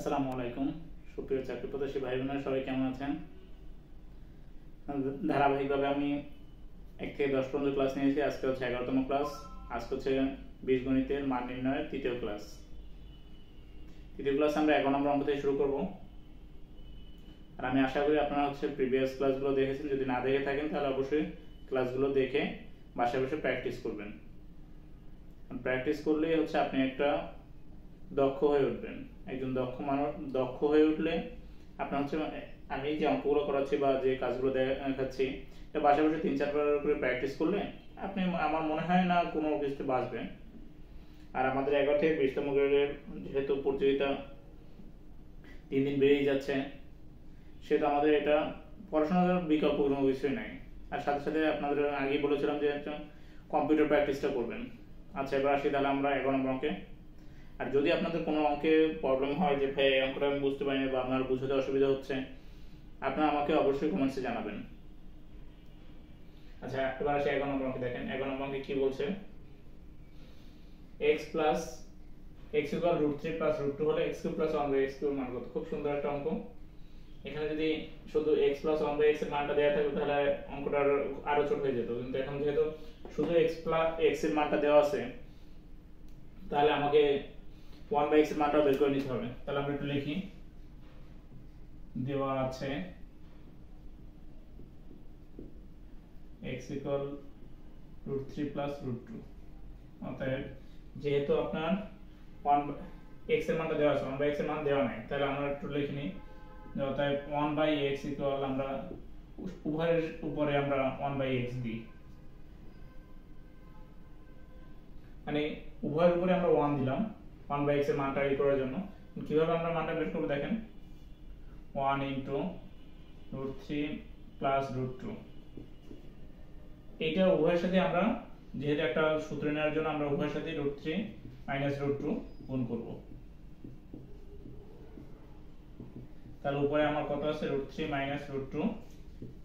আসসালামু আলাইকুম সুপ্রিয় চাকরি প্রত্যাশী ভাই বোনেরা সবাই কেমন আছেন। ধারাবাহিকভাবে আমি 1 থেকে 10 পর্যন্ত ক্লাস নিয়েছি। আজকে হচ্ছে 11তম ক্লাস। আজকে হচ্ছে বীজগণিতের মান নির্ণয়ের তৃতীয় ক্লাস। আমরা 11 নম্বর অঙ্ক থেকে শুরু করব। আর আমি আশা করি আপনারা হচ্ছে প্রিভিয়াস ক্লাসগুলো দেখেছেন। যদি না দেখে থাকেন তাহলে অবশ্যই ক্লাসগুলো দেখে বাসায় বসে প্র্যাকটিস করবেন। প্র্যাকটিস করলেই হচ্ছে আপনি একটা দক্ষ হয়ে উঠবেন। একজন দক্ষ হয়ে উঠলে আপনার হচ্ছে আমি যে অঙ্কগুলো করাচ্ছি বা যে কাজগুলো দেখাচ্ছি এটা বাসায় বসে 3-4 বার করে প্র্যাকটিস করলে আপনি আমার মনে হয় না কোনো কিছুতে বাঁচবেন। আর আমাদের 11 থেকে 20তম গ্রেডের যেহেতু প্রতিযোগিতা দিন দিন বেড়েই যাচ্ছে, সেটা আমাদের এটা পড়াশোনার বিকল্প কোনো কিছুই নাই। আর সাথে সাথে আপনাদের আগেই বলেছিলাম যে একটা কম্পিউটার প্র্যাকটিসটা করবেন। আচ্ছা, এবার আসি তাহলে আমরা 11 নম্বর অঙ্কে। আর যদি আপনাদের কোনো অঙ্কে প্রবলেম হয় যে ভাই এই অঙ্কটা আমি বুঝতে পারিনি বা আপনার বুঝতে অসুবিধা হচ্ছে, আপনারা আমাকে অবশ্যই কমেন্টসে জানাবেন। আচ্ছা, এবার আসি 11 নম্বর অঙ্কে। দেখেন 11 নম্বর অঙ্কে কি বলছে, x plus x equal √3 plus √2 হলে x cube plus 1/x cube মান কত? খুব সুন্দর একটা অঙ্ক। এখানে যদি শুধু x plus 1/x এর মানটা দেওয়া থাকতো তাহলে অঙ্কটা আরো ছোট হয়ে যেত, কিন্তু এখন যেহেতু শুধু x এর মানটা দেওয়া আছে তাহলে আমাকে 1/x এর মানটা বের করে নিতে হবে। তাহলে আমরা একটু লিখি, দেওয়া আছে x equal √3 plus √2। অতএব যেহেতু আপনার 1x এর মানটা দেওয়া আছে, 1/x এর মান দেওয়া নাই, তাহলে আমরা একটু লিখে নিই। অতএব 1/x equal আমরা উভয়ের উপরে আমরা 1/x দিই, মানে উভয়ের উপরে আমরা 1 দিলাম 1/x এর মানটা বের করার জন্য। কিভাবে আমরা মানটা বের করব দেখেন, 1 * √3 plus √2। এটা উভয়ের সাথে আমরা যেহেতু একটা সূত্র নেওয়ার জন্য আমরা উভয়ের সাথে √3 - √2 গুণ করব। তাহলে উপরে আমার কত আছে, √3 - √2,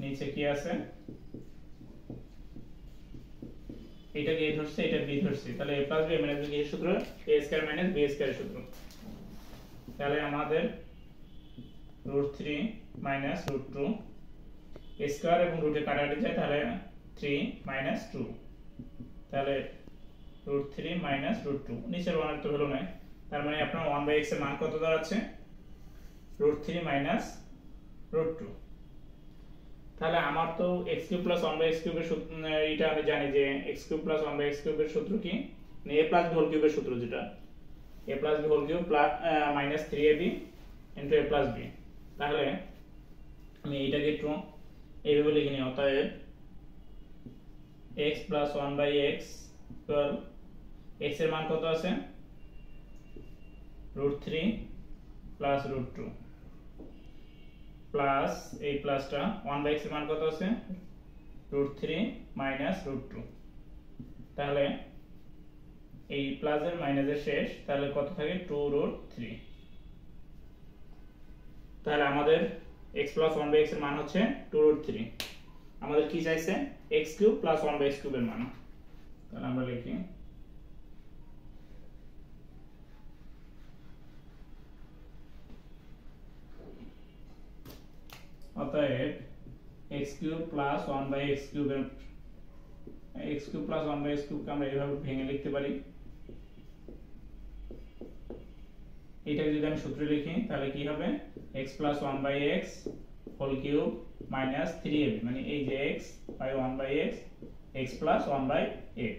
নিচে কি আছে, এটা কি ধরছে, এটা b ধরছে, তাহলে a + b - b এর সূত্র a² - b² এর সূত্র। তাহলে আমাদের √3 - √2 স্কয়ার এবং রুটে কাটাকাটি যায়, তাহলে 3 - 2, তাহলে √3 - √2, নিচের ওয়ানের তো হলো না, তার মানে আপনার 1/x এর মান কত দাঁড়াচ্ছে, √3 - √2। তাহলে আমার তো x³ + 1/x³ এর সূত্র এটা আমি জানি যে x³ + 1/x³ এর সূত্র কি, মানে a + b হোল কিউবের সূত্র, যেটা a + b whole cube -3ab * a + b। তাহলে আমি এইটাকে একটু এইভাবে লিখে নিই। অতএব x + 1/x equal x এর মান কত আছে, √3 plus √2 প্লাস এই প্লাসটা 1/x এর মান কত আছে, √3 - √2। তাহলে এই প্লাস এর মাইনাসের শেষ, তাহলে কত থাকে, 2√3। তাহলে আমাদের x + 1/x এর মান হচ্ছে 2√3। আমাদের কি চাইছে, x³ + 1/x³ এর মান। তাহলে আমরা লিখি অতএব x³ + 1/x³ এর x³ + 1/x³ কে আমরা এইভাবে ভেঙে লিখতে পারি। এটাকে যদি আমি সূত্রে লিখি তাহলে কি হবে, x + 1/x whole cube -3ab, মানে এই যে x / 1/x x + 1/x,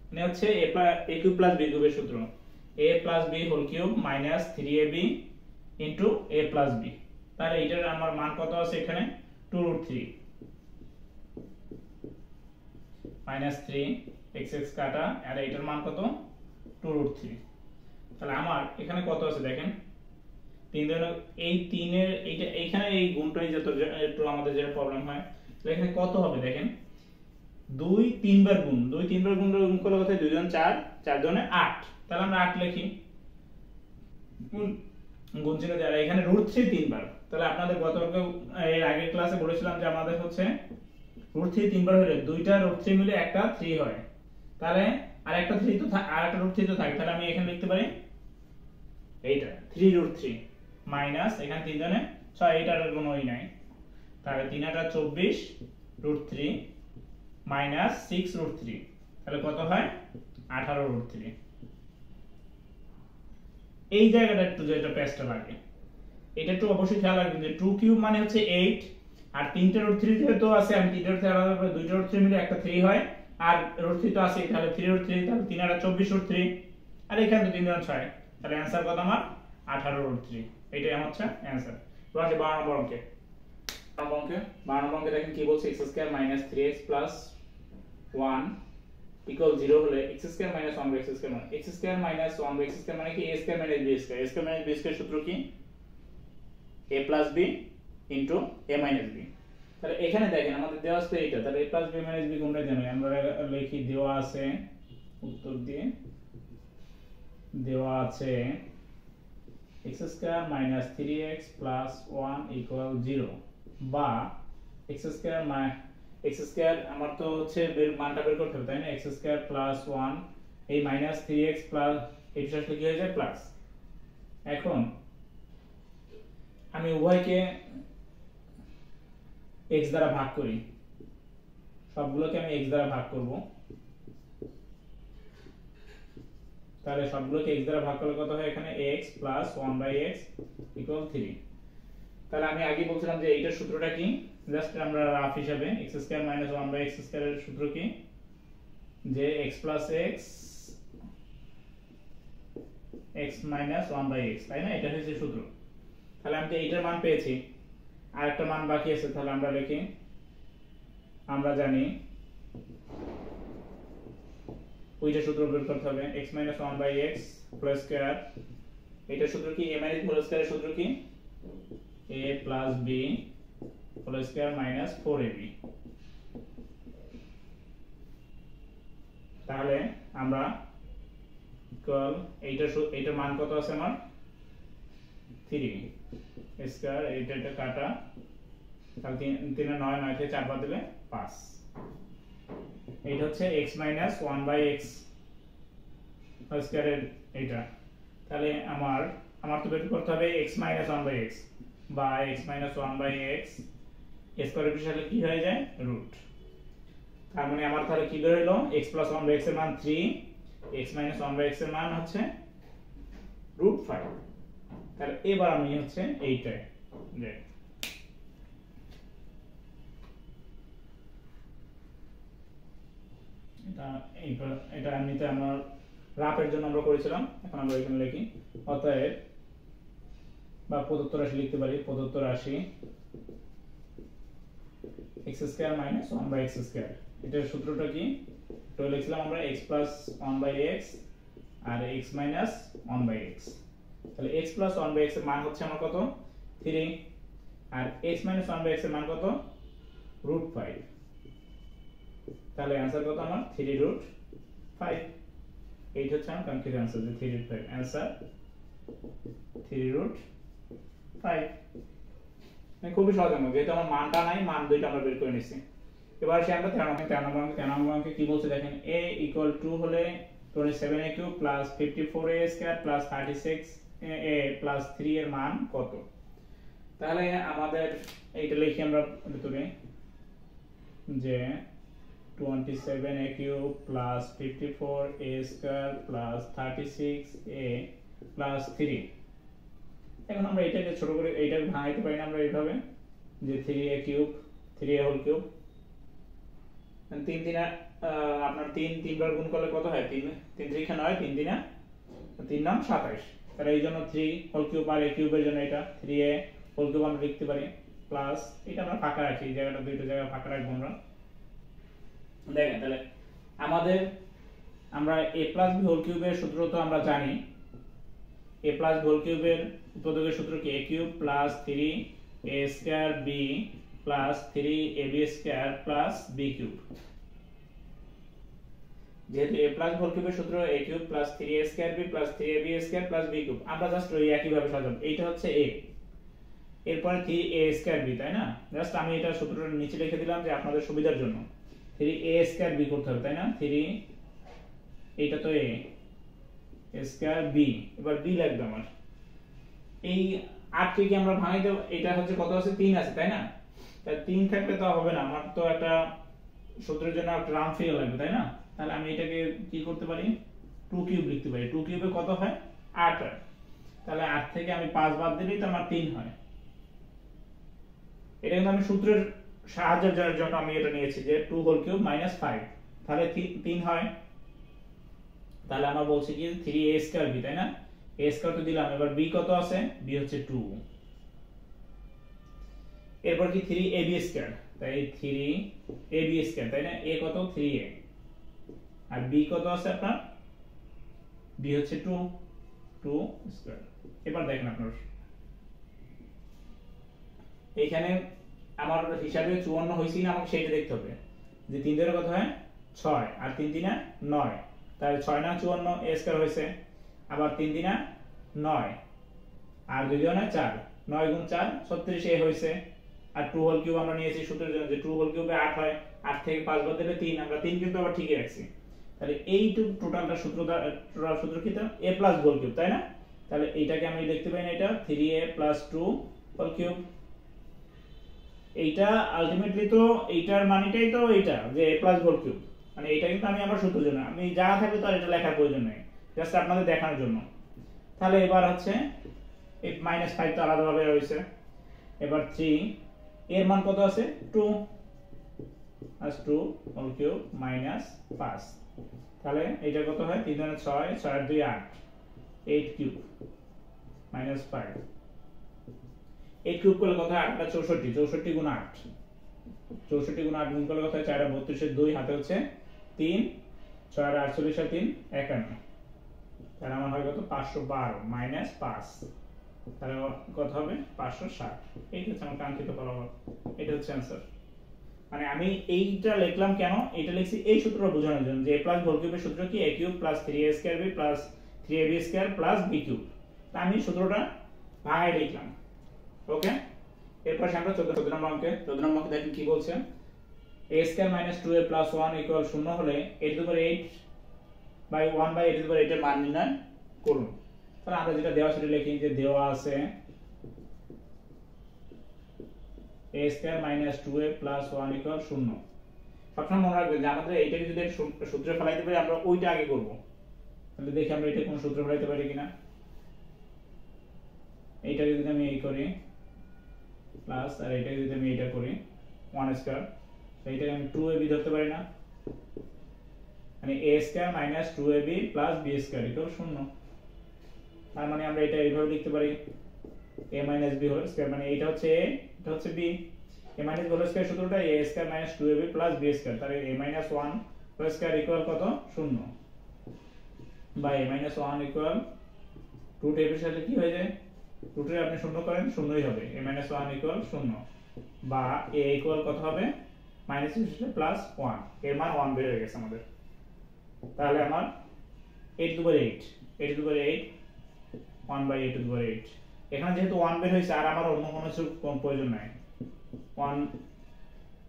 মানে হচ্ছে a³ + b³ এর সূত্র, a + b whole cube -3ab * a + b। তাহলে এটার আমার মান কত আছে এখানে, 2√3 -3 x কাটা, আর এটার মান কত, 2√3। তাহলে আমার এখানে কত আছে দেখেন, 3 এই 3 এর এইটা এইখানে এই গুণটাই যত একটু আমাদের যেটা প্রবলেম হয়, তাহলে এখানে কত হবে দেখেন, 2 3 বার গুণ, 2 3 বার গুণ করলে কত হয়, 2 × 4 4 × 8, তাহলে আমরা 8 লিখি, গুণ চিহ্ন দেওয়া, এখানে √3 3 বার। তাহলে আপনাদের গত এর আগের ক্লাসে বলেছিলাম যে আমাদের হচ্ছে √3 3 বার হলে দুইটা √3 মিলে একটা 3 হয়, তাহলে আর একটা 3 তো আর একটা √3 তো থাকে, তাহলে আমি এখানে লিখতে পারি এইটা 3√3 মাইনাস এখানে 3 জনে 6, এইটার কোনো ই নাই, তাহলে 3 8 24√3 মাইনাস 6√3, তাহলে কত হয় 18√3। এই জায়গাটা একটু যেটা পেজটা লাগে এটা একটু অবশ্যই খেয়াল রাখবেন যে 2 কিউব মানে হচ্ছে 8, আর 3টা √3 যেহেতু আছে আমি 3টা √3 আলাদা করে 2টা √3 মিলে একটা 3 হয়, আর √3 তো আছে, তাহলে 3√3, তাহলে 3 8 24√3, আর এখানে তো 3 জন 6, তাহলে आंसर কত আমার 18√3। এটাই হচ্ছে आंसर। এবার আসি 12 নম্বর অঙ্কে। 12 নম্বর অঙ্কে দেখেন কি বলছে, x² - 3x + 1 = 0 হলে x² - 1/x² মানে x² - 1/x² মানে কি a² - b², a² - b² সূত্র কি a + b * a - b। তাহলে এখানে দেখেন আমাদের দেওয়া আছে এটা, তাহলে a + b - b কোনটা জানি আমরা লিখি, দেওয়া আছে উত্তর দিয়ে দেওয়া আছে x² - 3x + 1 = 0, বা x² আমার তো হচ্ছে মানটা বের করতে হবে তাই না, x² + 1 এই -3x প্লাস এই পাশে কি হয়ে যায় প্লাস। এখন আমি উভয়কে x দ্বারা ভাগ করি, সবগুলোকে আমি x দ্বারা ভাগ করব, তাহলে সবগুলোকে x দ্বারা ভাগ করলে কত হয়, এখানে x + 1/x = 3। তাহলে আমি আগে বলছিলাম যে এইটার সূত্রটা কি, জাস্ট আমরা রাফ হিসাবে x² - 1/x² এর সূত্র কি, যে x + x x - 1/x, তাই না, এটা হচ্ছে সূত্র। তাহলে আমি তো এইটার মান পেয়েছি, আর একটা মান বাকি আছে, তাহলে আমরা লিখি, আমরা জানি ওইটা সূত্র বের করতে হবে, x - 1/x হোল স্কয়ার, এটা সূত্র কি a - হোল স্কয়ারের সূত্র কি a + b whole square minus 4ab। তাহলে আমরা কল এইটার মান কত আছে আমার 3 স্কয়ার, এটা কাটা, তাহলে 3 এ 9, 9 থেকে 4 বাদ দিলে 5, এইটা হচ্ছে x - 1/x হোল স্কয়ারের এইটা। তাহলে আমার তো বের করতে হবে x - 1/x বা x - 1/x স্কয়ারের সাথে কি হয়ে যায় রুট, তার মানে আমার তাহলে কি বের হলো, x + 1/x এর মান 3, x - 1/x এর মান হচ্ছে √5। তাহলে এবার আমি হচ্ছে এইটাই যে এটা এমনিতে আমার রাফের জন্য আমরা করেছিলাম, এখন আমরা এখানে লিখি, অতএব বা প্রদত্ত রাশি লিখতে পারি, প্রদত্ত রাশি x² - 1/x², এটার সূত্রটা কি, তো লিখছিলাম আমরা x + 1/x আর x - 1/x। তাহলে x + 1/x এর মান হচ্ছে আমার কত 3, আর x - 1/x এর মান কত √5, তাহলে आंसर কত আমার 3√5। এইটা হচ্ছে আমার কাঙ্ক্ষিত आंसर, যে 3√5 आंसर 3√5। খুবই সহজ অঙ্ক, যেহেতু আমার মানটা নাই, মান দুইটা আমরা বের করে নিছি। এবার আসি আমরা 13 নম্বর অঙ্কে কি বলছে দেখেন, a = হলে 27a³ + 54a² + 36a + 3 এর মান কত। তাহলে আমাদের এইটা লিখি আমরা ভিতরে, যে 27a³ + 54a² + 36a + 3। এখন আমরা এটাকে ছোট করে এইটাকে ভাঙাইতে পারি না আমরা এইভাবে, যে 3a³ 3a হোল কিউব, 3 3 আপনার 3 বার গুণ করলে কত হয়, 3 3 3 9, 3 3 3 9 27। তাহলে এই জন্য 3 হোল কিউব, আর a কিউবের জন্য এটা 3a হোল কিউব আমরা লিখতে পারি, প্লাস এটা আমরা ফাঁকা রাখি, এই জায়গাটা দুইটা জায়গা ফাঁকা রাখবো আমরা। দেখেন তাহলে আমরা a + b হোল কিউবের সূত্র তো আমরা জানি, a + b হোল কিউবের উৎপাদকের সূত্র কি, a³ + 3a² b + 3ab² + b³। যেহেতু a + হোল কিউবের সূত্র a³ + 3a² b + 3ab² + b³, আমরা জাস্ট ওই একই ভাবে সাজাবো, এইটা হচ্ছে a, এরপরে 3a² b, তাই না, জাস্ট আমি এটা সূত্রটা নিচে লিখে দিলাম যে আপনাদের সুবিধার জন্য, 3a² b করতে হবে, তাই না, 3 এইটা তো a² b, এবার b লাগবে আমার, এই 8 কে কি আমরা ভাঙাইতে, এটা হচ্ছে কত আছে 3 আছে তাই না, তাই 3 থাকলে তো হবে না, আমার তো একটা সূত্রের জন্য একটা রাউন্ড ফিগার লাগবে তাই না। তাহলে আমি এটাকে কি করতে পারি 2 কিউব লিখতে পারি। 2 কিউবে কত হয় 8 হয়। তাহলে 8 থেকে আমি 5 বাদ দিলেই তো আমার 3 হয়। এটা কিন্তু আমি সূত্রের সাহায্যের জন্য আমি এটা নিয়েছি যে 2 হোল কিউব মাইনাস 5, তাহলে 3 হয়। তাহলে আমরা বলছি কি 3a স্কয়ার b তাই না, a স্কয়ার তো দিলাম, এবার b কত আছে, b হচ্ছে 2। এরপর কি 3ab স্কয়ার, তাই 3ab স্কয়ার তাই না, a কত 3a, আর b কত আছে আপনার, b হচ্ছে 2 স্কয়ার। এবার দেখেন আপনার এখানে আমার হিসাবে 54 হইছে না, আমাকে সেটা দেখতে হবে যে 3 এর কত হয় 6 আর 3 3 9, তাহলে 6 না 54 a স্কয়ার হইছে, আবার 3 3 9 আর 2 2 4, 9 গুণ 4 36 a হইছে। আর 2 হোল কিউব আমরা নিয়েছি সূত্রের জন্য যে 2 হোল কিউবে 8 হয়, 8 থেকে 5 বাদ দিলে 3, আমরা 3 কিন্তু আবার ঠিকই রাখছি। তাহলে এইটুকু টোটালটা সূত্র কি তা a প্লাস হোল কিউব তাই না, তাহলে এইটাকে আমি লিখতে পারি না, এটা 3a প্লাস 2 হোল কিউব। এইটা আলটিমেটলি তো এইটার মানেটাই তো এইটা যে a প্লাস হোল কিউব, মানে এটা কিন্তু আমি আমার সূত্রের জন্য, আমি জানা থাকলে তো আর এটা লেখার প্রয়োজন নেই, জাস্ট আপনাদের দেখানোর জন্য। তাহলে এবার হচ্ছে এই -5 তো আলাদাভাবে রয়েছে। এবার 3 এর মান কত আছে 2 প্লাস 2 হোল কিউব মাইনাস 5, তাহলে এটা কত হয় 3 2 6, 6 আর 2 8, 8 কিউব মাইনাস 5, 8 কিউব করলে কত হয় 8 টা 64, 64 গুণ 8, 64 গুণ 8 গুণ করলে কত হয় 4 আর 32 এর 2 হাতে হচ্ছে 3, 6 আর 48 আর 3 51, তাহলে আমার হয় কত 512 মাইনাস 5, তাহলে কত হবে 560। এই হচ্ছে আমার কাঙ্ক্ষিত ফলাফল, এটা হচ্ছে आंसर। মানে আমি এইটা লিখলাম কেন, এটা লিখছি এই সূত্রটা বোঝানোর জন্য যে a প্লাস হোল কিউবের সূত্র কি a cube plus 3a square b plus 3ab square plus b cube, আমি সূত্রটা ভাঙাই লিখলাম। ওকে, এরপর আমরা 14 নম্বর অঙ্কে দেখেন কি বলছে, a square minus 2a plus 1 equal 0 হলে a to the power 8 by 1 by a to the power 8 এর মান নির্ণয় করুন। তাহলে আমরা যেটা দেওয়া সেটা লিখি যে দেওয়া আছে a square minus 2a plus 1 equal 0। সবসময় মনে রাখবেন যে আমাদের এইটাকে যদি সূত্রে ফেলাইতে পারি আমরা ওইটা আগে করব। তাহলে দেখি আমরা এটা কোন সূত্রে ফেলাইতে পারি কিনা। এইটাকে যদি আমি এই করি প্লাস আর এইটাকে যদি আমি এটা করি 1 স্কয়ার, এইটাকে আমি 2ab ধরতে পারি না, মানে a square minus 2ab plus b square equal 0। তার মানে আমরা এটা এইভাবে লিখতে পারি a minus b whole square, মানে এটা হচ্ছে a এটা হচ্ছে b, a minus b whole square সূত্রটা a square minus 2ab plus b square, তাহলে a minus 1 whole square equal কত 0 বা a minus 1 equal root a এর সাথে কি হয়ে যায়, রুটে আপনি শূন্য করেন শূন্যই হবে, a মাইনাস 1 ইকুয়াল 0 বা a ইকুয়াল কত হবে মাইনাস এর সাথে প্লাস 1, এর মান 1 বের হয়ে গেছে আমাদের। তাহলে আমার a to the power 8, a to the power 8 1 by a to the power 8, এখানে যেহেতু 1 বের হইছে আর আমার অন্য কোনো কিছু প্রয়োজন নাই, 1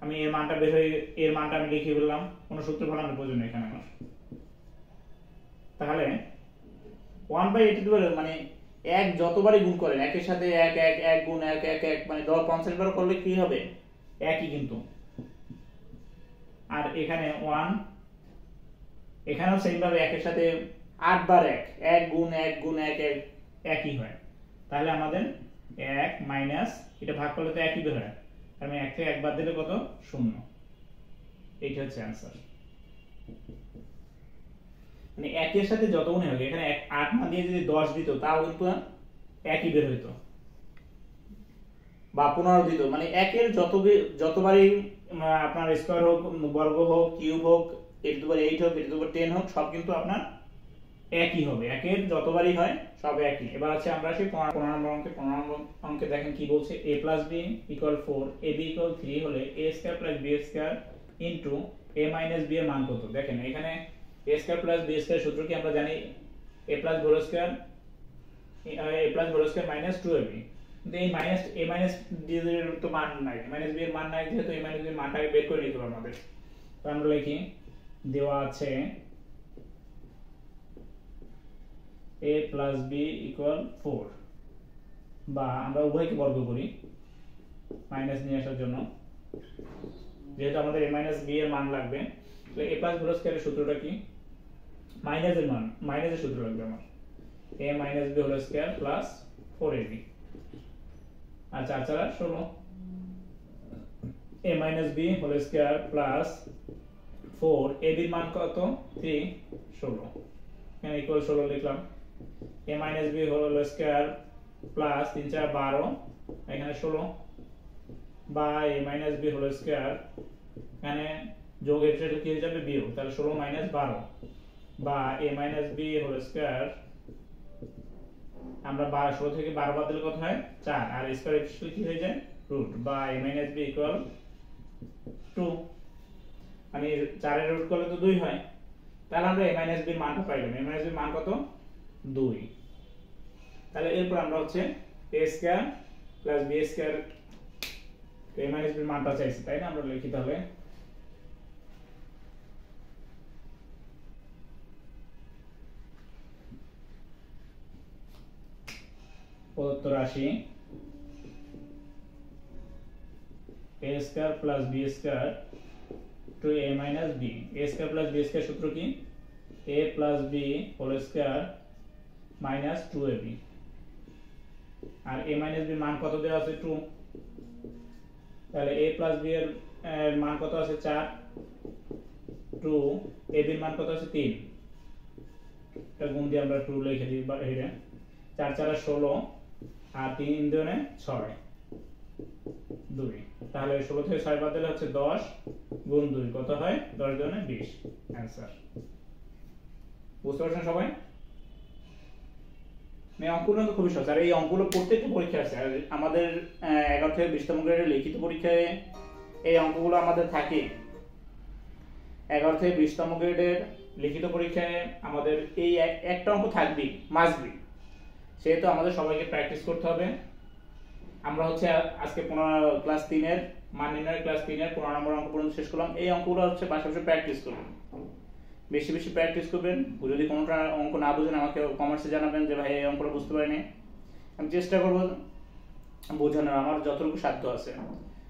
আমি এর মানটা বের হয়ে এর মানটা আমি লিখে ফেললাম, কোনো সূত্র ফলানোর প্রয়োজন নেই এখানে আমার। তাহলে 1 বাই a টু দি পাওয়ার মানে এক যতবারই গুণ করেন একের সাথে 1 1 1 গুণ 1 1 1 মানে 10 50 বার করলে কি হবে একই কিন্তু। আর এখানে 1 এখানেও সেম ভাবে একের সাথে 8 বার 1 1 গুণ 1 গুণ 1 1 একই হয়। তাহলে আমাদের 1 মাইনাস এটা ভাগ করলে তো একই বের হয়, আমি 1 থেকে 1 বাদ দিলে কত 0, এইটা হচ্ছে आंसर। মানে 1 এর সাথে যত গুণ হবে এখানে 8 না দিয়ে যদি 10 দিত তাও কিন্তু একই বের হইতো বা 15 দিত, মানে 1 এর যতবারই আপনার স্কয়ার হোক বর্গ হোক কিউব হোক a টু দি পাওয়ার 8 হোক a টু দি পাওয়ার 10 হোক সব কিন্তু আপনার একই হবে, 1 এর যতবারই হয় সব একই। এবার আছে আমরা আসি 15 নম্বর অঙ্কে। 15 নম্বর অঙ্কে দেখেন কি বলছে, a + b = 4 ab = 3 হলে a² + b² into a - b এর মান কত। দেখেন এখানে a² + b² সূত্র কি আমরা জানি a + b² - 2ab, কিন্তু এই a - b এর তো মান নাই, -b এর মান নাই, যেহেতু a - b এর মানটাকে বের করে নিতে হবে আমাদের। তো আমরা লিখি দেওয়া আছে a + b = 4 বা আমরা উভয়কে বর্গ করি মাইনাস নিয়ে আসার জন্য, যেহেতু আমাদের a মাইনাস b এর মান লাগবে, তাহলে a প্লাস b হোল স্কয়ারের সূত্রটা কি? মাইনাসের মান, মাইনাসের সূত্র লাগবে আমার, a minus b whole square plus 4ab। আর 4 4 16, a minus b whole square plus 4, ab এর মান কত? 3, 16, এখানে ইকুয়াল 16 লিখলাম। a minus b whole square plus 3 4 12, এখানে 16, বা a minus b whole square, এখানে যোগ এর সাথে কি হয়ে যাবে? বিয়োগ, তাহলে 16 মাইনাস 12, বা a minus b whole square, আমরা 16 থেকে 12 বাদ দিলে কত হয়? 4, আর স্কয়ার এর সাথে কি হয়ে যায়? রুট, বা a মাইনাস b ইকুয়াল 2, মানে 4 এর রুট করলে তো 2 হয়, তাহলে আমরা a মাইনাস b এর মানটা পাইলাম। a মাইনাস b এর মান কত? 2। তাহলে এরপর আমরা হচ্ছে a square plus b square, a minus b এর মানটা চাইছি, তাই না? আমরা লিখি তাহলে প্রদত্ত রাশি a square plus b square to a minus b। a square plus b square সূত্র কি? a plus b whole square minus 2ab, আর a মাইনাস b মান কত দেওয়া আছে? 2, তাহলে a প্লাস b এর মান কত আছে? 4, 2, ab এর মান কত আছে? 3, এটা গুণ দিয়ে আমরা 2 লিখে দিই, বা এটা 4 4 16, আর 3 দুনে 6, 2, তাহলে 16 থেকে 6 বাদ দিলে হচ্ছে 10 গুণ 2 কত হয়? 10 দুনে 20, आंसर। বুঝতে পারছেন সবাই? অঙ্কগুলো তো খুবই সহজ, আর এই অঙ্কগুলো প্রত্যেকটা পরীক্ষা আছে, আর আমাদের 11 থেকে 20তম গ্রেডের লিখিত পরীক্ষায় এই অঙ্কগুলো আমাদের থাকে। 11 থেকে 20তম গ্রেডের লিখিত পরীক্ষায় আমাদের এই একটা অঙ্ক থাকবেই, মাস্ট বি, সেহেতু আমাদের সবাইকে প্র্যাকটিস করতে হবে। আমরা হচ্ছে আজকে ক্লাস 3 এর মান নির্ণয়, ক্লাস 3 এর 15 নম্বর অঙ্ক পর্যন্ত শেষ করলাম। এই অঙ্কগুলো হচ্ছে বাসায় প্র্যাকটিস করবেন, বেশি বেশি প্র্যাকটিস করবেন। যদি কোনোটা অঙ্ক না বুঝেন আমাকে কমেন্টসে জানাবেন যে ভাই এই অঙ্কটা বুঝতে পারিনি, আমি চেষ্টা করব বোঝানোর, আমার যতটুকু সাধ্য আছে।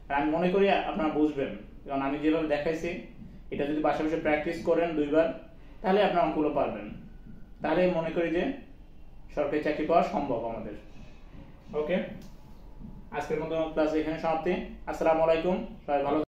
আর আমি মনে করি আপনারা বুঝবেন, কারণ আমি যেভাবে দেখাইছি এটা যদি বাসায় প্র্যাকটিস করেন 2 বার, তাহলে আপনারা অঙ্কগুলো পারবেন। তাহলে মনে করি যে সরকারি চাকরি পাওয়া সম্ভব আমাদের। ওকে, আজকের মতো ক্লাস এখানে সমাপ্তি। আসসালামু আলাইকুম, সবাই ভালো